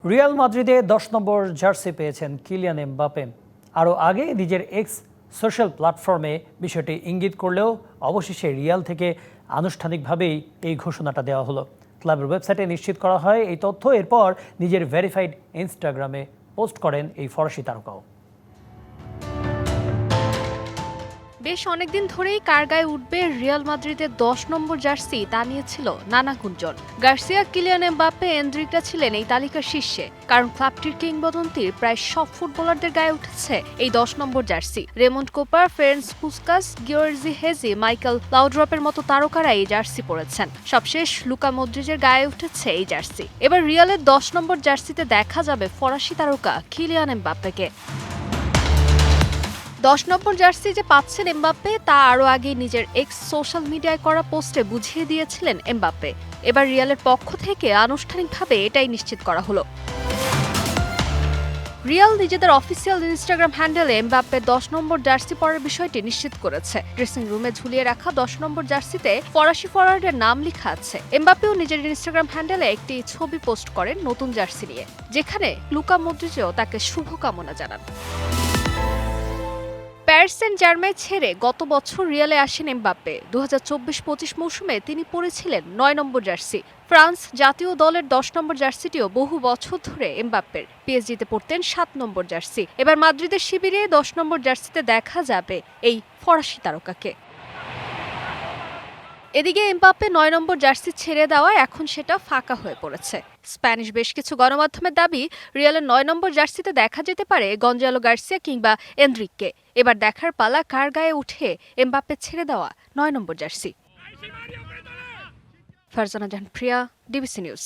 Real মাদ্রিদে ১০ নম্বর jersey পেয়েছেন Kylian Mbappe. আরও আগে নিজের এক্স সোশ্যাল প্ল্যাটফর্মে বিষয়টি ইঙ্গিত করলেও অবশেষে রিয়াল থেকে আনুষ্ঠানিকভাবেই এই ঘোষণাটা দেওয়া হলো। ক্লাবের ওয়েবসাইটে নিশ্চিত করা হয় এই তথ্য। এরপর নিজের ভেরিফাইড ইনস্টাগ্রামে পোস্ট করেন এই ফরাসি তারকাও। বেশ অনেকদিন ধরেই কার গায়ে উঠবে রিয়াল মাদ্রিদের ১০ নম্বর জার্সি তা নিয়েছিল নানা গুঞ্জন। গার্সিয়া, কিলিয়ান এমবাপ্পে, এনরিকরা ছিলেন এই তালিকার শীর্ষে, কারণ ক্লাবটির কিংবদন্তির প্রায় সব ফুটবলারদের গায়ে উঠেছে এই ১০ নম্বর jersey. Raymond Kopa, Ferenc Puskas, গিওর্জি হেজি, মাইকেল লাউড্রপের মতো তারকারা এই জার্সি পরেছেন। সবশেষ লুকা মদ্রিজের গায়ে উঠেছে এই জার্সি। এবার রিয়ালের ১০ নম্বর জার্সিতে দেখা যাবে ফরাসি তারকা কিলিয়ান এমবাপ্পেকে। ১০ নম্বর জার্সি যে পাচ্ছেন এমবাপ্পে তা আরও আগে নিজের এক্স সোশ্যাল মিডিয়ায় করা পোস্টে বুঝিয়ে দিয়েছিলেন এমবাপ্পে। এবার রিয়ালের পক্ষ থেকে আনুষ্ঠানিকভাবে এটাই নিশ্চিত করা হলো। রিয়াল নিজেদের অফিসিয়াল ইনস্টাগ্রাম হ্যান্ডেলে এমবাপ্পের ১০ নম্বর জার্সি পরার বিষয়টি নিশ্চিত করেছে। ড্রেসিং রুমে ঝুলিয়ে রাখা ১০ নম্বর জার্সিতে ফরাসি ফরোয়ার্ডের নাম লেখা আছে। এমবাপ্পেও নিজের ইনস্টাগ্রাম হ্যান্ডেলে একটি ছবি পোস্ট করেন নতুন জার্সি নিয়ে, যেখানে লুকা মদ্রিজও তাকে শুভকামনা জানান। প্যারিস সেন্ট-জার্মেই ছেড়ে গত বছর রিয়ালে আসেন এমবাপ্পে। ২০২৪-২৫ মৌসুমে তিনি পরেছিলেন ৯ নম্বর জার্সি। ফ্রান্স জাতীয় দলের ১০ নম্বর জার্সিটিও বহু বছর ধরে এমবাপ্পের। পিএসজিতে পরতেন ৭ নম্বর জার্সি। এবার মাদ্রিদের শিবিরে ১০ নম্বর জার্সিতে দেখা যাবে এই ফরাসি তারকাকে। এদিকে এমবাপ্পে ৯ নম্বর জার্সি ছেড়ে দেওয়ায় এখন সেটা ফাঁকা হয়ে পড়েছে। স্প্যানিশ বেশ কিছু গণমাধ্যমের দাবি, রিয়ালের ৯ নম্বর জার্সিতে দেখা যেতে পারে গঞ্জালো গার্সিয়া কিংবা এনরিককে। এবার দেখার পালা কার গায়ে উঠে এমবাপ্পে ছেড়ে দেওয়া ৯ নম্বর জার্সি। ফারজানা জাহান প্রিয়া, ডিবিসি নিউজ।